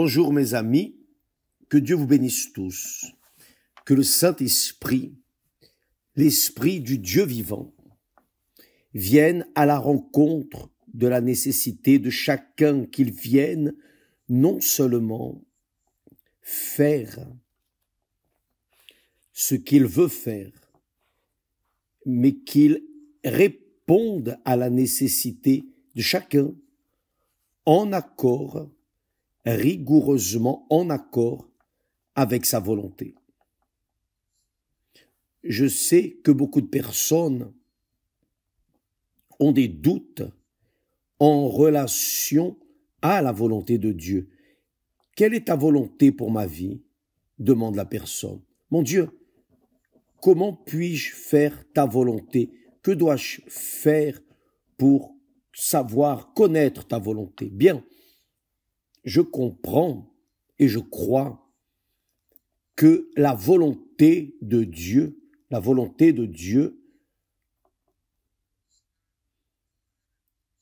Bonjour mes amis, que Dieu vous bénisse tous, que le Saint-Esprit, l'Esprit du Dieu vivant, vienne à la rencontre de la nécessité de chacun, qu'il vienne non seulement faire ce qu'il veut faire, mais qu'il réponde à la nécessité de chacun en accord, rigoureusement en accord avec sa volonté. Je sais que beaucoup de personnes ont des doutes en relation à la volonté de Dieu. Quelle est ta volonté pour ma vie? Demande la personne. Mon Dieu, comment puis-je faire ta volonté? Que dois-je faire pour savoir connaître ta volonté? Bien, je comprends et je crois que la volonté de Dieu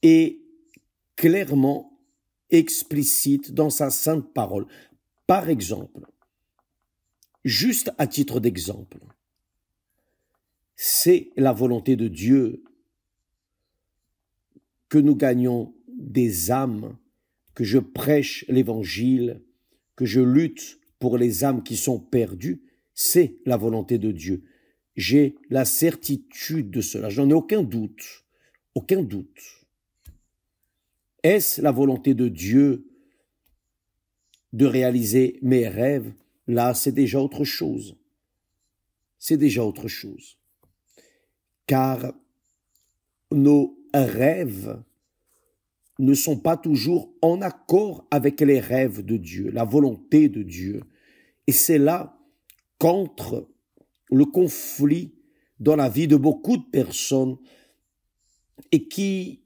est clairement explicite dans sa sainte parole. Par exemple, juste à titre d'exemple, c'est la volonté de Dieu que nous gagnions des âmes, que je prêche l'évangile, que je lutte pour les âmes qui sont perdues, c'est la volonté de Dieu. J'ai la certitude de cela, je n'en ai aucun doute, aucun doute. Est-ce la volonté de Dieu de réaliser mes rêves? Là, c'est déjà autre chose. C'est déjà autre chose. Car nos rêves ne sont pas toujours en accord avec les rêves de Dieu, la volonté de Dieu. Et c'est là qu'entre le conflit dans la vie de beaucoup de personnes et qui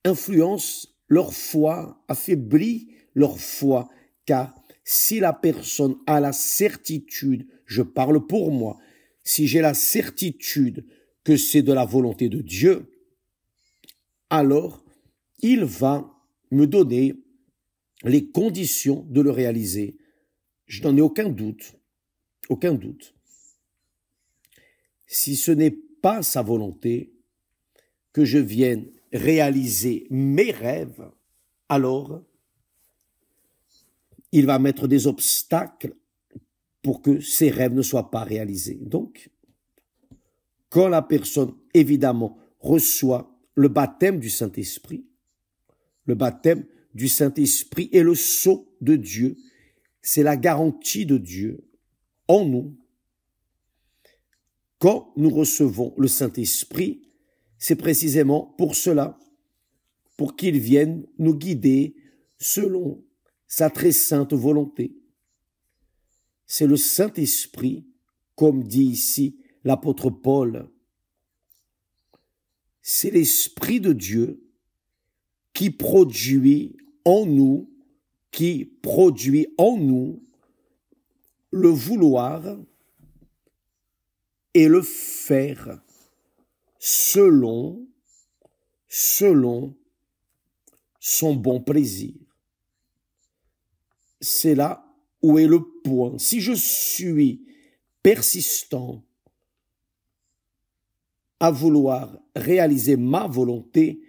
influence leur foi, affaiblit leur foi, car si la personne a la certitude, je parle pour moi, si j'ai la certitude que c'est de la volonté de Dieu, alors il va me donner les conditions de le réaliser. Je n'en ai aucun doute, aucun doute. Si ce n'est pas sa volonté que je vienne réaliser mes rêves, alors il va mettre des obstacles pour que ces rêves ne soient pas réalisés. Donc, quand la personne, évidemment, reçoit le baptême du Saint-Esprit, le baptême du Saint-Esprit est le sceau de Dieu, c'est la garantie de Dieu en nous. Quand nous recevons le Saint-Esprit, c'est précisément pour cela, pour qu'il vienne nous guider selon sa très sainte volonté. C'est le Saint-Esprit, comme dit ici l'apôtre Paul, c'est l'Esprit de Dieu qui produit en nous le vouloir et le faire selon son bon plaisir. C'est là où est le point. Si je suis persistant à vouloir réaliser ma volonté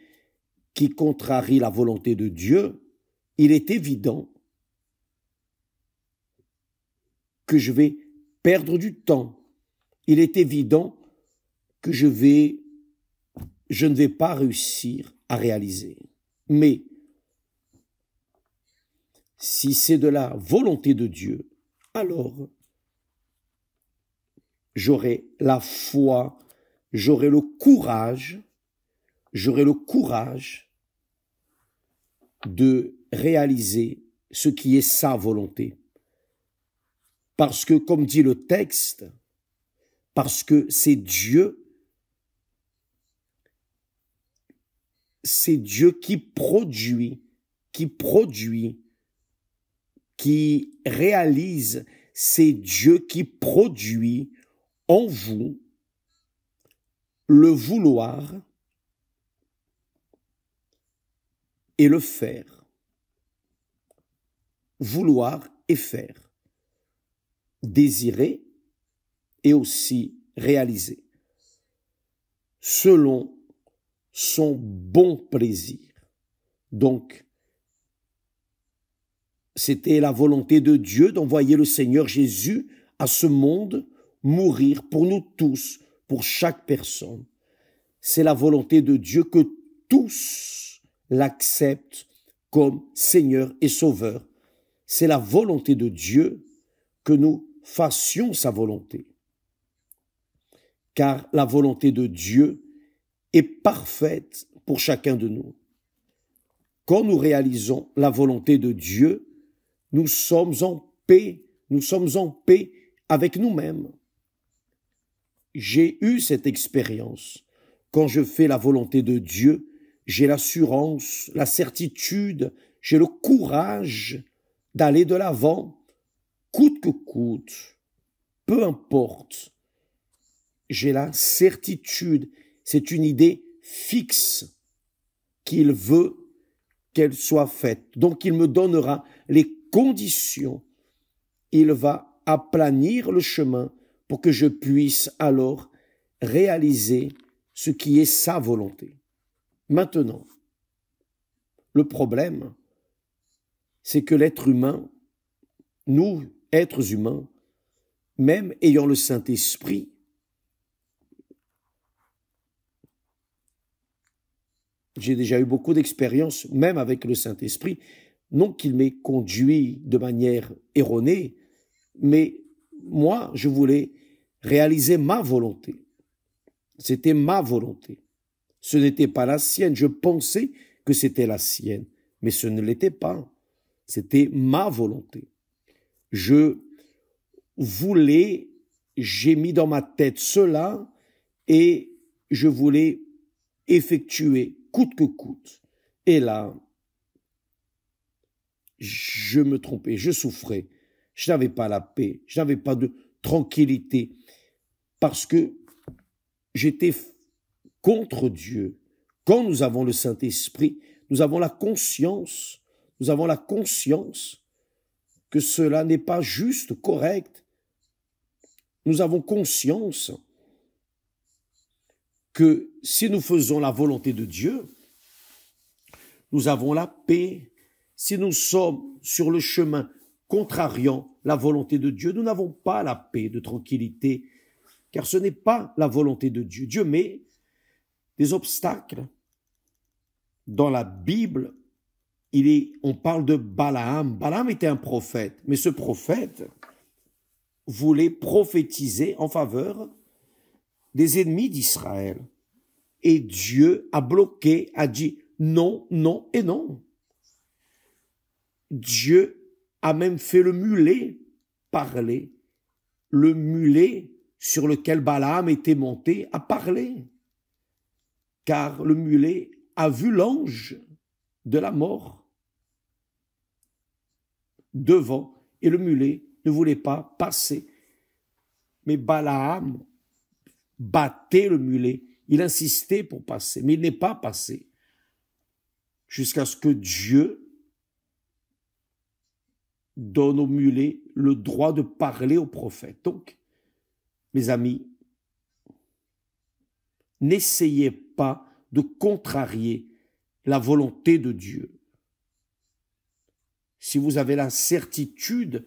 qui contrarie la volonté de Dieu, il est évident que je vais perdre du temps. Il est évident que je ne vais pas réussir à réaliser. Mais si c'est de la volonté de Dieu, alors j'aurai la foi, j'aurai le courage de réaliser ce qui est sa volonté. Parce que, comme dit le texte, parce que c'est Dieu qui produit, qui réalise, c'est Dieu qui produit en vous le vouloir et le faire. vouloir et faire, désirer et aussi réaliser, selon son bon plaisir. Donc, c'était la volonté de Dieu d'envoyer le Seigneur Jésus à ce monde mourir pour nous tous, pour chaque personne. C'est la volonté de Dieu que tous l'acceptent comme Seigneur et Sauveur. C'est la volonté de Dieu que nous fassions sa volonté. Car la volonté de Dieu est parfaite pour chacun de nous. Quand nous réalisons la volonté de Dieu, nous sommes en paix avec nous-mêmes. J'ai eu cette expérience. Quand je fais la volonté de Dieu, j'ai l'assurance, la certitude, j'ai le courage d'aller de l'avant, coûte que coûte, peu importe. J'ai la certitude, c'est une idée fixe qu'il veut qu'elle soit faite. Donc il me donnera les conditions. Il va aplanir le chemin pour que je puisse alors réaliser ce qui est sa volonté. Maintenant, le problème, c'est que l'être humain, nous, êtres humains, même ayant le Saint-Esprit, j'ai déjà eu beaucoup d'expériences, même avec le Saint-Esprit, non qu'il m'ait conduit de manière erronée, mais moi, je voulais réaliser ma volonté. C'était ma volonté. Ce n'était pas la sienne. Je pensais que c'était la sienne, mais ce ne l'était pas. C'était ma volonté. Je voulais, j'ai mis dans ma tête cela et je voulais effectuer coûte que coûte. Et là, je me trompais, je souffrais. Je n'avais pas la paix, je n'avais pas de tranquillité parce que j'étais contre Dieu. Quand nous avons le Saint-Esprit, nous avons la conscience que cela n'est pas juste, correct. Nous avons conscience que si nous faisons la volonté de Dieu, nous avons la paix. Si nous sommes sur le chemin contrariant la volonté de Dieu, nous n'avons pas la paix, de tranquillité, car ce n'est pas la volonté de Dieu. Dieu met des obstacles. Dans la Bible, on parle de Balaam. Balaam était un prophète, mais ce prophète voulait prophétiser en faveur des ennemis d'Israël. Et Dieu a bloqué, a dit non, non et non. Dieu a même fait le mulet parler. Le mulet sur lequel Balaam était monté a parlé. Car le mulet a vu l'ange de la mort devant et le mulet ne voulait pas passer. Mais Balaam battait le mulet, il insistait pour passer, mais il n'est pas passé jusqu'à ce que Dieu donne au mulet le droit de parler au prophète. Donc, mes amis, n'essayez pas de contrarier la volonté de Dieu. Si vous avez la certitude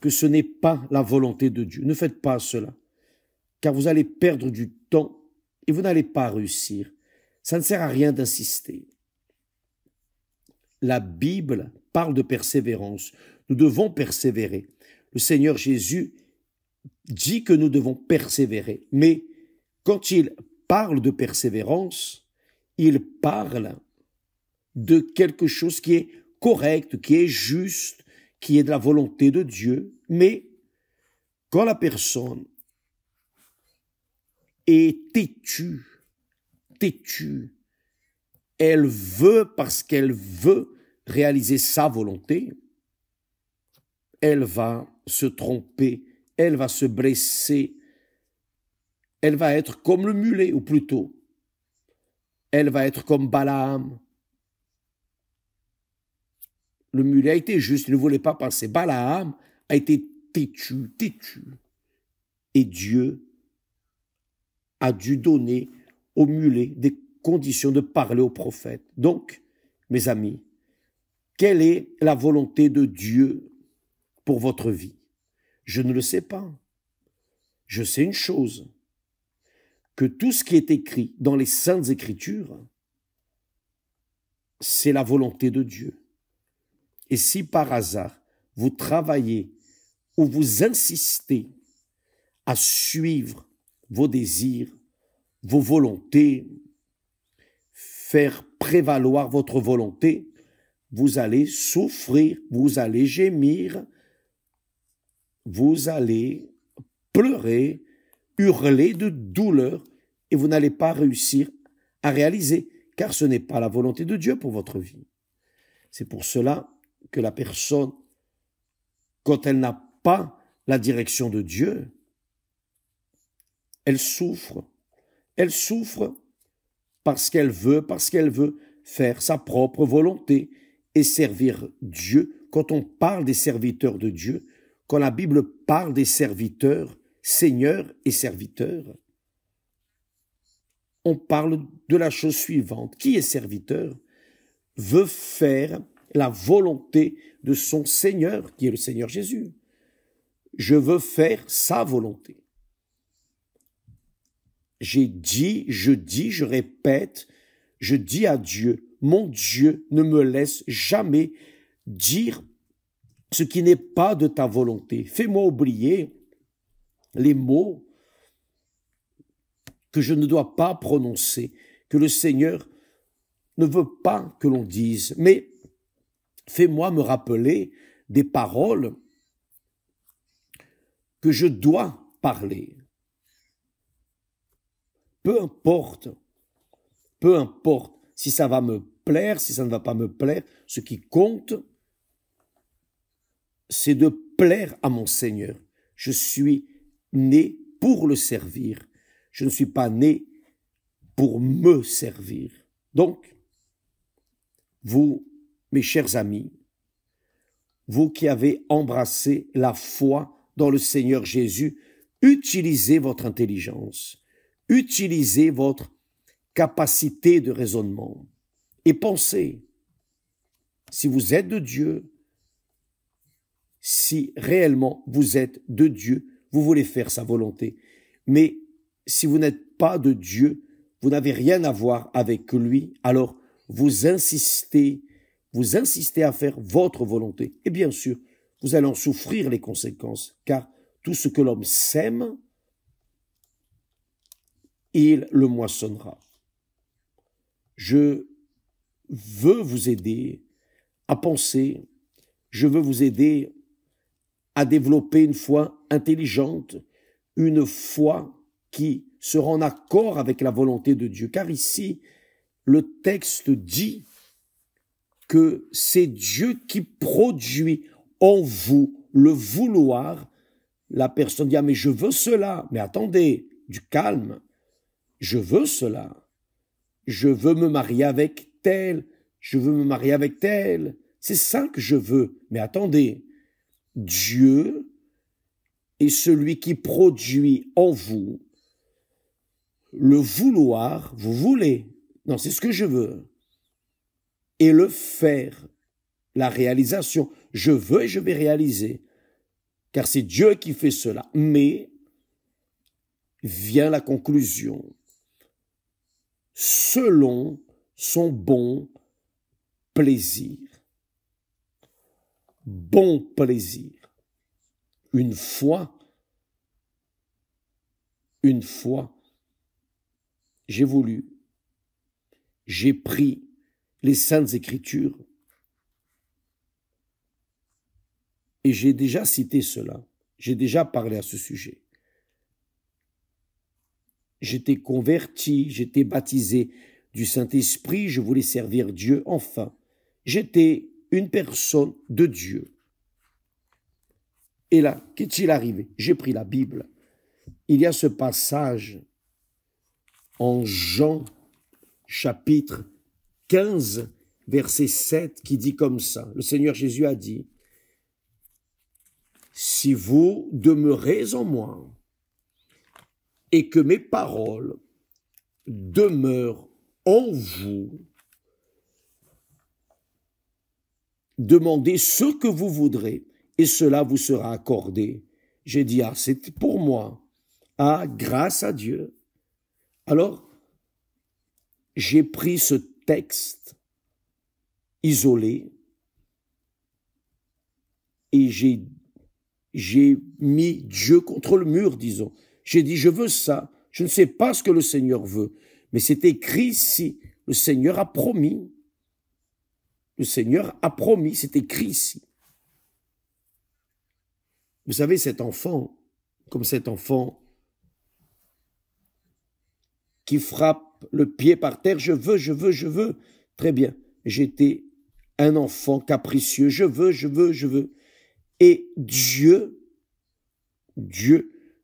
que ce n'est pas la volonté de Dieu, ne faites pas cela, car vous allez perdre du temps et vous n'allez pas réussir. Ça ne sert à rien d'insister. La Bible parle de persévérance. Nous devons persévérer. Le Seigneur Jésus dit que nous devons persévérer, mais quand il parle de persévérance, il parle de quelque chose qui est correct, qui est juste, qui est de la volonté de Dieu. Mais quand la personne est têtue, elle veut parce qu'elle veut réaliser sa volonté, elle va se tromper, elle va se blesser, elle va être comme le mulet, ou plutôt, elle va être comme Balaam. Le mulet a été juste, il ne voulait pas passer. Balaam a été têtu. Et Dieu a dû donner au mulet des conditions de parler au prophète. Donc, mes amis, quelle est la volonté de Dieu pour votre vie? Je ne le sais pas. Je sais une chose, que tout ce qui est écrit dans les Saintes Écritures, c'est la volonté de Dieu. Et si par hasard, vous travaillez ou vous insistez à suivre vos désirs, vos volontés, faire prévaloir votre volonté, vous allez souffrir, vous allez gémir, vous allez pleurer, hurler de douleur, et vous n'allez pas réussir à réaliser, car ce n'est pas la volonté de Dieu pour votre vie. C'est pour cela que la personne, quand elle n'a pas la direction de Dieu, elle souffre. Elle souffre parce qu'elle veut faire sa propre volonté et servir Dieu. Quand on parle des serviteurs de Dieu, quand la Bible parle des serviteurs, seigneurs et serviteurs, on parle de la chose suivante. Qui est serviteur? Veut faire la volonté de son Seigneur, qui est le Seigneur Jésus. Je veux faire sa volonté. Je répète, je dis à Dieu, mon Dieu ne me laisse jamais dire ce qui n'est pas de ta volonté. Fais-moi oublier les mots que je ne dois pas prononcer, que le Seigneur ne veut pas que l'on dise, mais fais-moi me rappeler des paroles que je dois parler. Peu importe si ça va me plaire, si ça ne va pas me plaire, ce qui compte, c'est de plaire à mon Seigneur. Je suis né pour le servir. Je ne suis pas né pour me servir. Donc, vous, mes chers amis, vous qui avez embrassé la foi dans le Seigneur Jésus, utilisez votre intelligence, utilisez votre capacité de raisonnement et pensez, si vous êtes de Dieu, si réellement vous êtes de Dieu, vous voulez faire sa volonté. Mais si vous n'êtes pas de Dieu, vous n'avez rien à voir avec lui, alors vous insistez à faire votre volonté. Et bien sûr, vous allez en souffrir les conséquences, car tout ce que l'homme sème, il le moissonnera. Je veux vous aider à penser, je veux vous aider à développer une foi intelligente, une foi qui sera en accord avec la volonté de Dieu. Car ici, le texte dit que c'est Dieu qui produit en vous le vouloir. La personne dit « Ah, mais je veux cela !» Mais attendez, du calme. Je veux cela. Je veux me marier avec tel. Je veux me marier avec tel. C'est ça que je veux. Mais attendez, Dieu est celui qui produit en vous le vouloir. Vous voulez. Non, c'est ce que je veux. Et le faire, la réalisation. Je veux et je vais réaliser. Car c'est Dieu qui fait cela. Mais vient la conclusion. Selon son bon plaisir. Bon plaisir. Une fois, j'ai pris les Saintes Écritures et j'ai déjà cité cela, j'ai déjà parlé à ce sujet. J'étais converti, j'étais baptisé du Saint-Esprit, je voulais servir Dieu, enfin, j'étais une personne de Dieu. Et là, qu'est-il arrivé? J'ai pris la Bible. Il y a ce passage en Jean, chapitre 15 verset 7, qui dit comme ça. Le Seigneur Jésus a dit, « Si vous demeurez en moi et que mes paroles demeurent en vous, demandez ce que vous voudrez et cela vous sera accordé. » J'ai dit, ah, c'est pour moi. Ah, grâce à Dieu. Alors, j'ai pris ce texte isolé et j'ai mis Dieu contre le mur, disons. J'ai dit, je veux ça. Je ne sais pas ce que le Seigneur veut, mais c'est écrit ici. Le Seigneur a promis. Le Seigneur a promis, c'est écrit ici. Vous savez, cet enfant, comme cet enfant qui frappe le pied par terre, je veux. Très bien, j'étais un enfant capricieux, je veux. Et Dieu,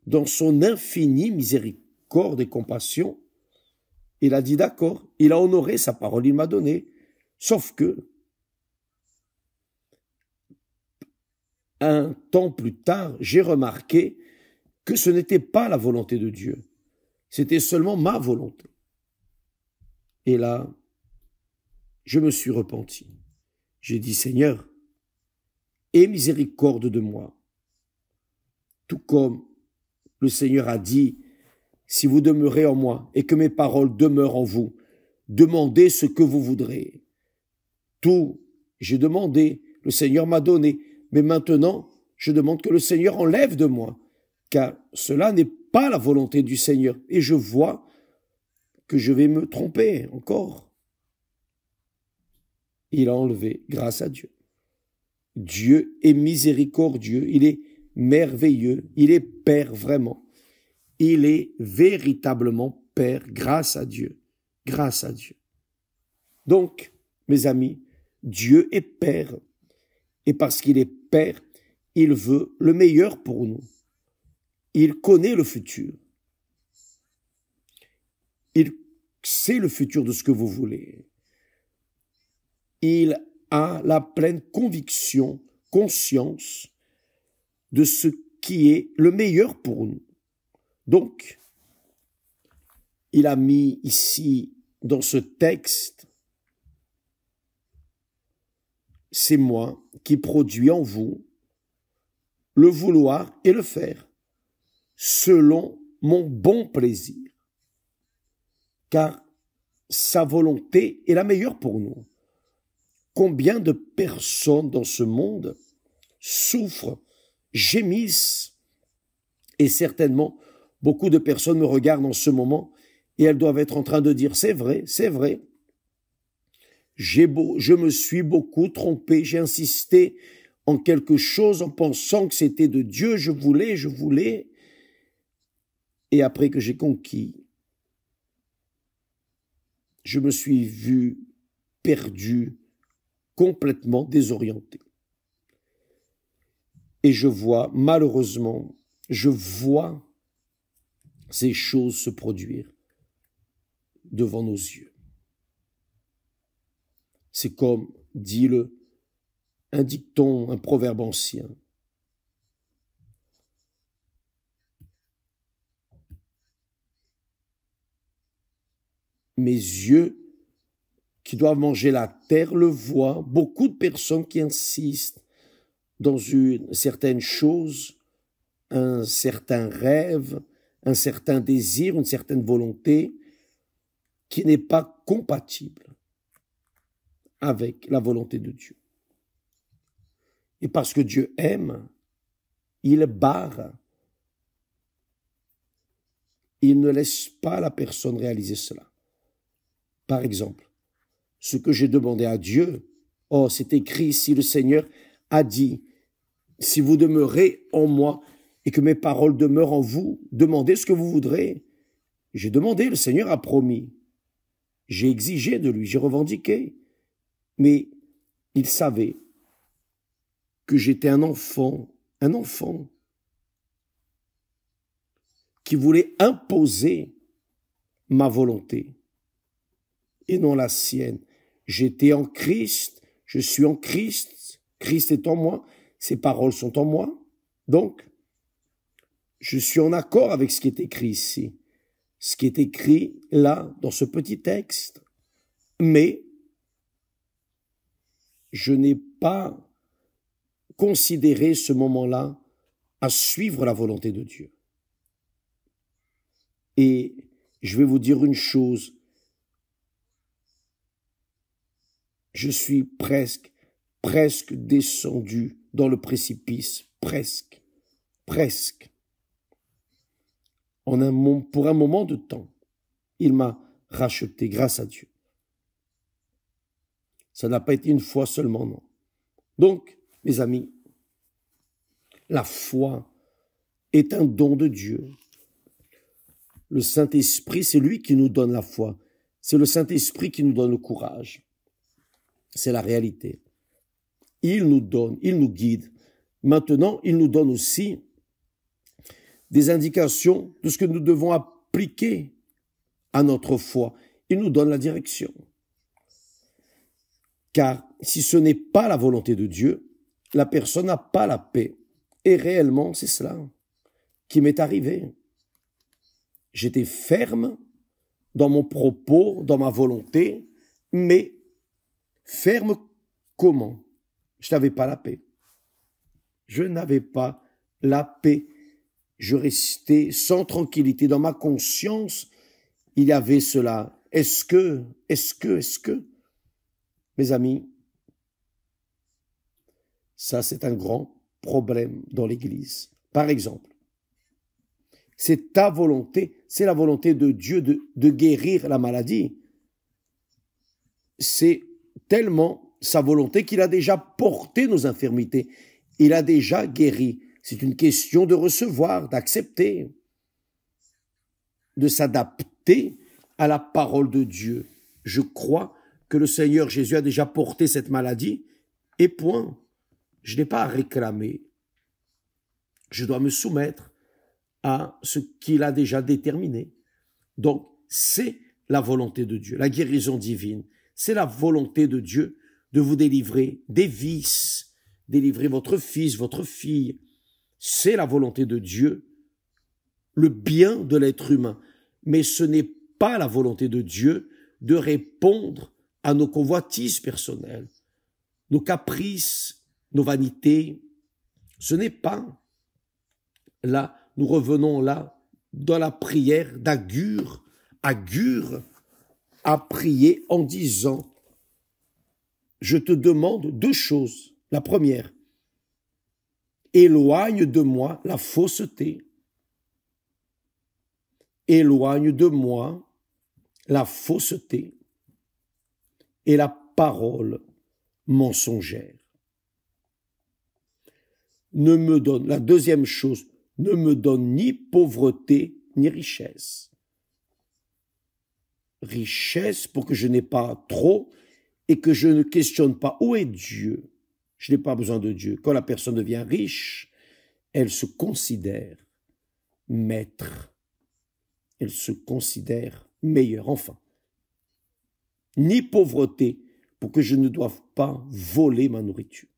dans son infinie miséricorde et compassion, il a dit d'accord, il a honoré sa parole, il m'a donné. Sauf que, un temps plus tard, j'ai remarqué que ce n'était pas la volonté de Dieu. C'était seulement ma volonté. Et là, je me suis repenti. J'ai dit, Seigneur, aie miséricorde de moi. Tout comme le Seigneur a dit, si vous demeurez en moi et que mes paroles demeurent en vous, demandez ce que vous voudrez. Tout, j'ai demandé, le Seigneur m'a donné. Mais maintenant, je demande que le Seigneur enlève de moi, car cela n'est pas la volonté du Seigneur. Et je vois que je vais me tromper encore. Il a enlevé, grâce à Dieu. Dieu est miséricordieux, il est merveilleux, il est Père vraiment. Il est véritablement Père, grâce à Dieu. Grâce à Dieu. Donc, mes amis, Dieu est Père. Et parce qu'il est Père, il veut le meilleur pour nous. Il connaît le futur. Il sait le futur de ce que vous voulez. Il a la pleine conviction, conscience de ce qui est le meilleur pour nous. Donc, il a mis ici, dans ce texte, c'est moi qui produis en vous le vouloir et le faire, selon mon bon plaisir, car sa volonté est la meilleure pour nous. Combien de personnes dans ce monde souffrent, gémissent, et certainement beaucoup de personnes me regardent en ce moment et elles doivent être en train de dire, c'est vrai, je me suis beaucoup trompé, j'ai insisté en quelque chose en pensant que c'était de Dieu, je voulais, et après que j'ai conquis, je me suis vu perdu, complètement désorienté. Et je vois, malheureusement, ces choses se produire devant nos yeux. C'est comme dit un dicton, un proverbe ancien. Mes yeux qui doivent manger la terre le voient. Beaucoup de personnes qui insistent dans une certaine chose, un certain rêve, un certain désir, une certaine volonté qui n'est pas compatible avec la volonté de Dieu. Et parce que Dieu aime, il barre. Il ne laisse pas la personne réaliser cela. Par exemple, ce que j'ai demandé à Dieu, c'est écrit ici, le Seigneur a dit, si vous demeurez en moi et que mes paroles demeurent en vous, demandez ce que vous voudrez. J'ai demandé, le Seigneur a promis. J'ai exigé de lui, j'ai revendiqué. Mais il savait que j'étais un enfant qui voulait imposer ma volonté et non la sienne. j'étais en Christ, je suis en Christ, Christ est en moi, ses paroles sont en moi. Donc, je suis en accord avec ce qui est écrit ici, ce qui est écrit là, dans ce petit texte. Mais, je n'ai pas considéré ce moment-là à suivre la volonté de Dieu. Et je vais vous dire une chose, je suis presque descendu dans le précipice, presque. Pour un moment de temps, il m'a racheté grâce à Dieu. Ça n'a pas été une fois seulement, non. Donc, mes amis, la foi est un don de Dieu. Le Saint-Esprit, c'est lui qui nous donne la foi. C'est le Saint-Esprit qui nous donne le courage. C'est la réalité. Il nous donne, il nous guide. Maintenant, il nous donne aussi des indications de ce que nous devons appliquer à notre foi. Il nous donne la direction. Car si ce n'est pas la volonté de Dieu, la personne n'a pas la paix. Et réellement, c'est cela qui m'est arrivé. J'étais ferme dans mon propos, dans ma volonté, mais ferme comment? Je n'avais pas la paix. Je n'avais pas la paix. Je restais sans tranquillité. Dans ma conscience, il y avait cela. Est-ce que? Mes amis, ça c'est un grand problème dans l'Église. Par exemple, c'est ta volonté, c'est la volonté de Dieu de guérir la maladie. C'est tellement sa volonté qu'il a déjà porté nos infirmités. Il a déjà guéri. C'est une question de recevoir, d'accepter, de s'adapter à la parole de Dieu. Je crois que le Seigneur Jésus a déjà porté cette maladie et point. Je n'ai pas à réclamer. Je dois me soumettre à ce qu'il a déjà déterminé. Donc, c'est la volonté de Dieu, la guérison divine. C'est la volonté de Dieu de vous délivrer des vices, délivrer votre fils, votre fille. C'est la volonté de Dieu, le bien de l'être humain. Mais ce n'est pas la volonté de Dieu de répondre à nos convoitises personnelles, nos caprices, nos vanités. Ce n'est pas là. Nous revenons là dans la prière d'Agur. Agur a prié en disant, je te demande deux choses. La première, éloigne de moi la fausseté. Éloigne de moi la fausseté et la parole mensongère. La deuxième chose, ne me donne ni pauvreté ni richesse. Richesse pour que je n'ai pas trop et que je ne questionne pas où est Dieu. Je n'ai pas besoin de Dieu. Quand la personne devient riche, elle se considère maître. Elle se considère meilleure. Enfin, ni pauvreté pour que je ne doive pas voler ma nourriture.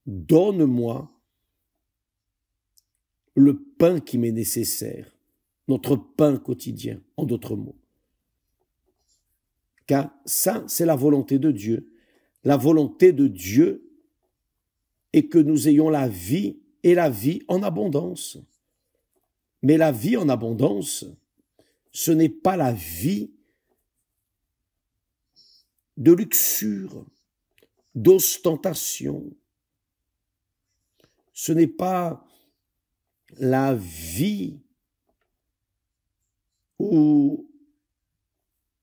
Donne-moi le pain qui m'est nécessaire, notre pain quotidien, en d'autres mots. Car ça, c'est la volonté de Dieu. La volonté de Dieu est que nous ayons la vie et la vie en abondance. Mais la vie en abondance, ce n'est pas la vie de luxure, d'ostentation. Ce n'est pas la vie où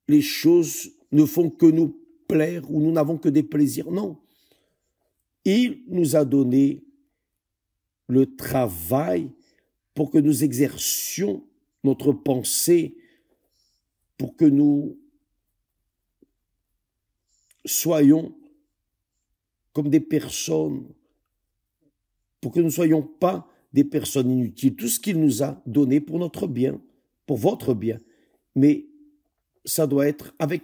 les choses ne font que nous plaire, où nous n'avons que des plaisirs. Non. Il nous a donné le travail pour que nous exercions notre pensée, pour que nous soyons comme des personnes, pour que nous ne soyons pas des personnes inutiles. Tout ce qu'il nous a donné pour notre bien, pour votre bien. Mais ça doit être avec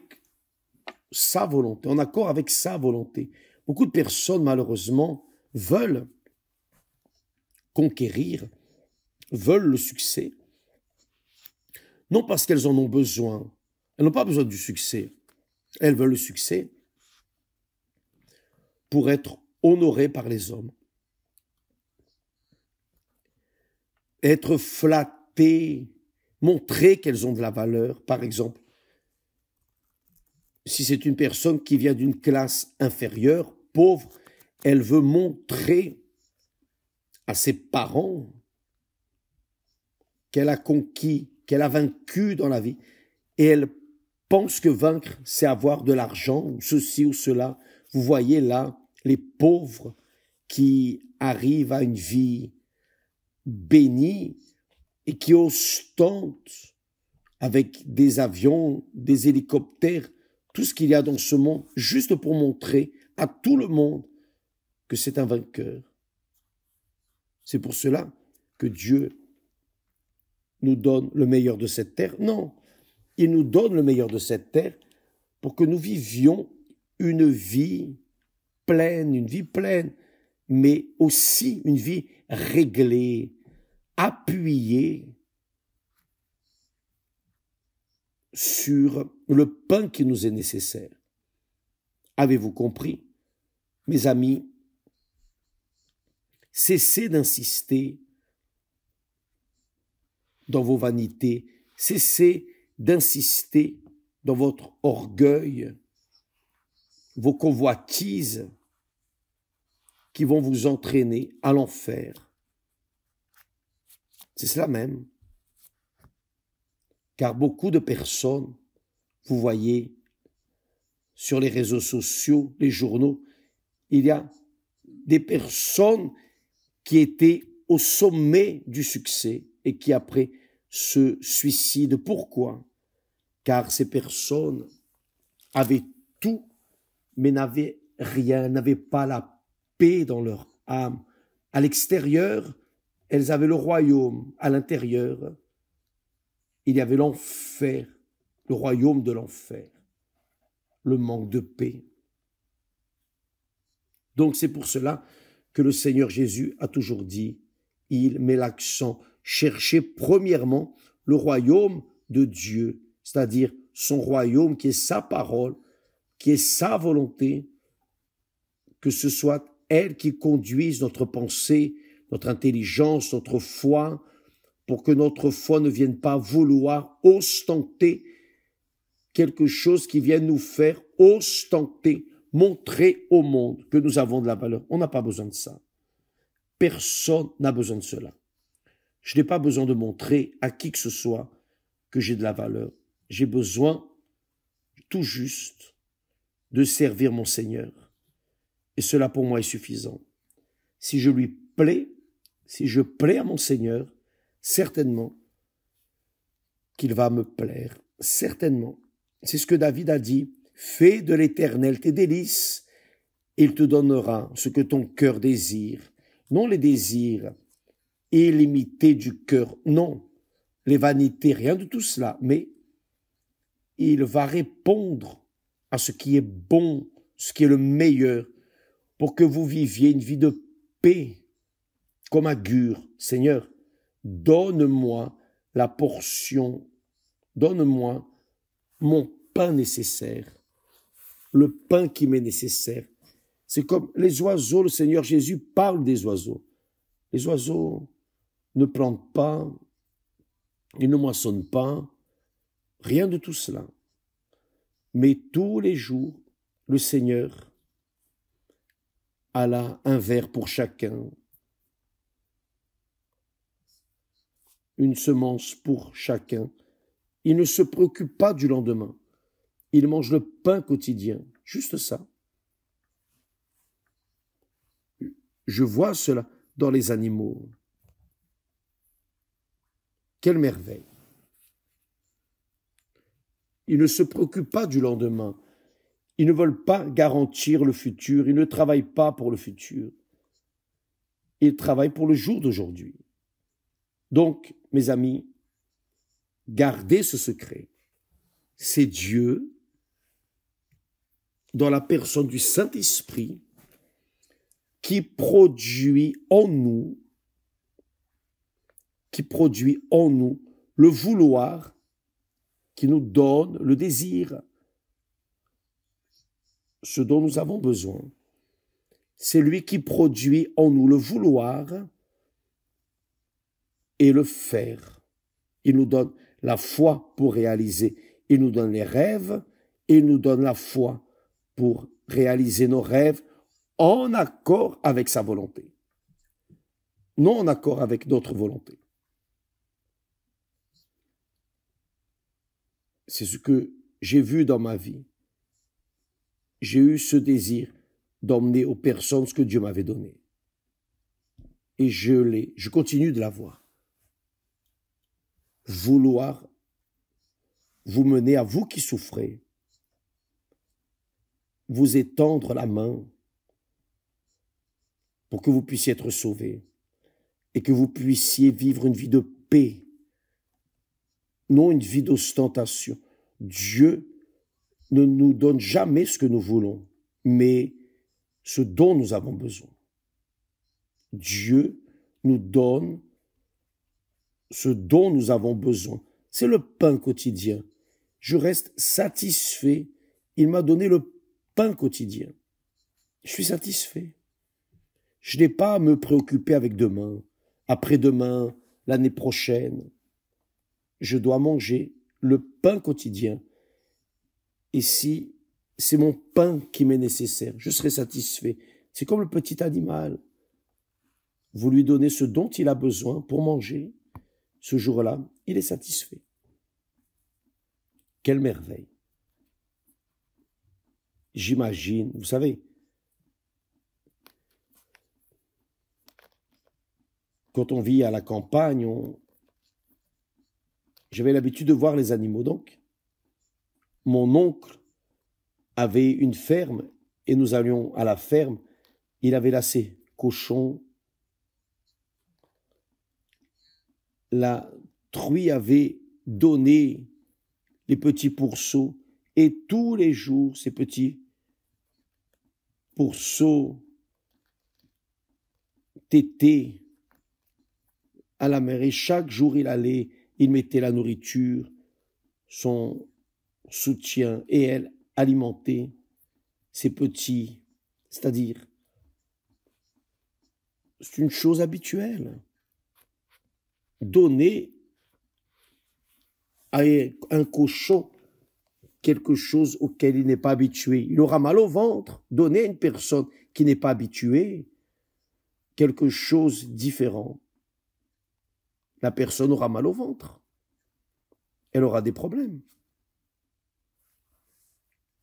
sa volonté, en accord avec sa volonté. Beaucoup de personnes, malheureusement, veulent conquérir, veulent le succès, non parce qu'elles en ont besoin. Elles n'ont pas besoin du succès. Elles veulent le succès pour être honorées par les hommes. Être flattées, montrer qu'elles ont de la valeur. Par exemple, si c'est une personne qui vient d'une classe inférieure, pauvre, elle veut montrer à ses parents qu'elle a conquis, qu'elle a vaincu dans la vie. Et elle pense que vaincre, c'est avoir de l'argent, ou ceci ou cela. Vous voyez là, les pauvres qui arrivent à une vie bénie et qui ostentent avec des avions, des hélicoptères, tout ce qu'il y a dans ce monde, juste pour montrer à tout le monde que c'est un vainqueur. C'est pour cela que Dieu nous donne le meilleur de cette terre. Non, il nous donne le meilleur de cette terre pour que nous vivions une vie pleine, mais aussi une vie réglée, appuyée sur le pain qui nous est nécessaire. Avez-vous compris? Mes amis, cessez d'insister dans vos vanités, cessez d'insister dans votre orgueil, vos convoitises qui vont vous entraîner à l'enfer. C'est cela même. Car beaucoup de personnes, vous voyez, sur les réseaux sociaux, les journaux, il y a des personnes qui étaient au sommet du succès et qui après se suicident. Pourquoi? Car ces personnes avaient tout, mais n'avaient rien, n'avaient pas la paix dans leur âme. À l'extérieur, elles avaient le royaume. À l'intérieur, il y avait l'enfer, le royaume de l'enfer, le manque de paix. Donc c'est pour cela que le Seigneur Jésus a toujours dit, il met l'accent, cherchez premièrement le royaume de Dieu, c'est-à-dire son royaume qui est sa parole, qui est sa volonté, que ce soit elle qui conduise notre pensée, notre intelligence, notre foi, pour que notre foi ne vienne pas vouloir ostenter quelque chose qui vienne nous faire ostenter, montrer au monde que nous avons de la valeur. On n'a pas besoin de ça. Personne n'a besoin de cela. Je n'ai pas besoin de montrer à qui que ce soit que j'ai de la valeur. J'ai besoin tout juste de servir mon Seigneur. Et cela pour moi est suffisant. Si je lui plais, si je plais à mon Seigneur, certainement qu'il va me plaire. Certainement. C'est ce que David a dit. Fais de l'Éternel tes délices, et il te donnera ce que ton cœur désire. Non les désirs illimités du cœur, non, les vanités, rien de tout cela, mais il va répondre à ce qui est bon, ce qui est le meilleur, pour que vous viviez une vie de paix, comme Agur. Seigneur, donne-moi la portion, donne-moi mon pain nécessaire, le pain qui m'est nécessaire. C'est comme les oiseaux, le Seigneur Jésus parle des oiseaux. Les oiseaux ne plantent pas, ils ne moissonnent pas, rien de tout cela. Mais tous les jours, le Seigneur a là un verre pour chacun, une semence pour chacun. Il ne se préoccupe pas du lendemain. Il mange le pain quotidien, juste ça. Je vois cela dans les animaux. Quelle merveille! Ils ne se préoccupent pas du lendemain. Ils ne veulent pas garantir le futur. Ils ne travaillent pas pour le futur. Ils travaillent pour le jour d'aujourd'hui. Donc, mes amis, gardez ce secret. C'est Dieu dans la personne du Saint-Esprit qui produit en nous le vouloir, qui nous donne le désir, ce dont nous avons besoin. C'est lui qui produit en nous le vouloir et le faire. Il nous donne la foi pour réaliser. Il nous donne les rêves et il nous donne la foi pour réaliser nos rêves en accord avec sa volonté, non en accord avec notre volonté. C'est ce que j'ai vu dans ma vie. J'ai eu ce désir d'emmener aux personnes ce que Dieu m'avait donné. Et je continue de l'avoir. Vouloir vous mener, à vous qui souffrez, vous étendre la main pour que vous puissiez être sauvés et que vous puissiez vivre une vie de paix, non une vie d'ostentation. Dieu ne nous donne jamais ce que nous voulons, mais ce dont nous avons besoin. Dieu nous donne ce dont nous avons besoin. C'est le pain quotidien. Je reste satisfait. Il m'a donné le pain quotidien. Je suis satisfait. Je n'ai pas à me préoccuper avec demain, après-demain, l'année prochaine. Je dois manger le pain quotidien. Et si c'est mon pain qui m'est nécessaire, je serai satisfait. C'est comme le petit animal. Vous lui donnez ce dont il a besoin pour manger. Ce jour-là, il est satisfait. Quelle merveille! J'imagine, vous savez, quand on vit à la campagne, j'avais l'habitude de voir les animaux. Donc, mon oncle avait une ferme et nous allions à la ferme. Il avait là ses cochons. La truie avait donné les petits pourceaux et tous les jours, ces petits pourceaux tétaient à la mer et chaque jour il allait, il mettait la nourriture, son soutien et elle alimentait ces petits, c'est-à-dire c'est une chose habituelle. Donner à un cochon quelque chose auquel il n'est pas habitué. Il aura mal au ventre. Donner à une personne qui n'est pas habituée quelque chose de différent. La personne aura mal au ventre. Elle aura des problèmes.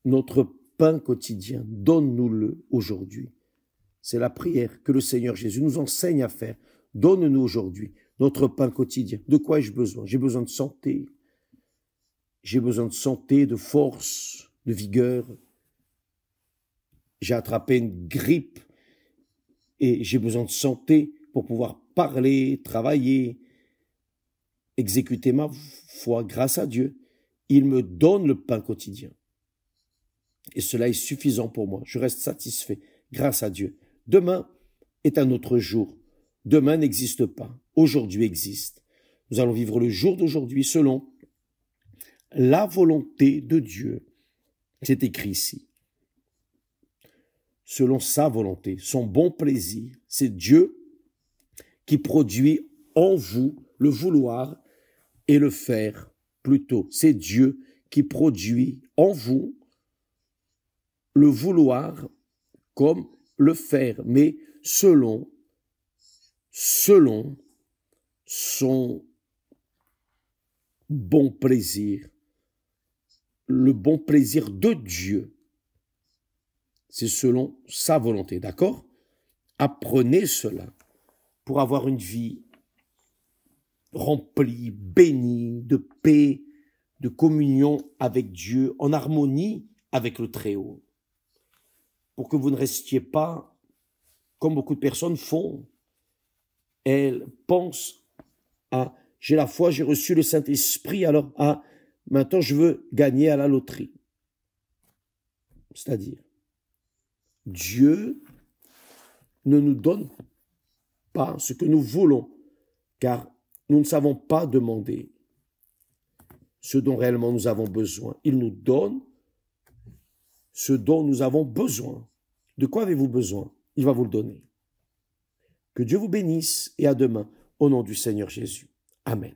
Notre pain quotidien, donne-nous-le aujourd'hui. C'est la prière que le Seigneur Jésus nous enseigne à faire. Donne-nous aujourd'hui notre pain quotidien. De quoi ai-je besoin? J'ai besoin de santé. J'ai besoin de santé, de force, de vigueur. J'ai attrapé une grippe et j'ai besoin de santé pour pouvoir parler, travailler, exécuter ma foi grâce à Dieu. Il me donne le pain quotidien. Et cela est suffisant pour moi. Je reste satisfait grâce à Dieu. Demain est un autre jour. Demain n'existe pas. Aujourd'hui existe. Nous allons vivre le jour d'aujourd'hui selon la volonté de Dieu. C'est écrit ici. Selon sa volonté, son bon plaisir. C'est Dieu qui produit en vous le vouloir et le faire plutôt. C'est Dieu qui produit en vous le vouloir comme le faire, mais selon son bon plaisir, le bon plaisir de Dieu. C'est selon sa volonté, d'accord? Apprenez cela pour avoir une vie remplie, bénie, de paix, de communion avec Dieu, en harmonie avec le Très-Haut. Pour que vous ne restiez pas, comme beaucoup de personnes font, elles pensent à « j'ai la foi, j'ai reçu le Saint-Esprit, alors maintenant je veux gagner à la loterie ». C'est-à-dire, Dieu ne nous donne pas ce que nous voulons, car nous ne savons pas demander ce dont réellement nous avons besoin. Il nous donne ce dont nous avons besoin. De quoi avez-vous besoin? Il va vous le donner. Que Dieu vous bénisse et à demain, au nom du Seigneur Jésus. Amen.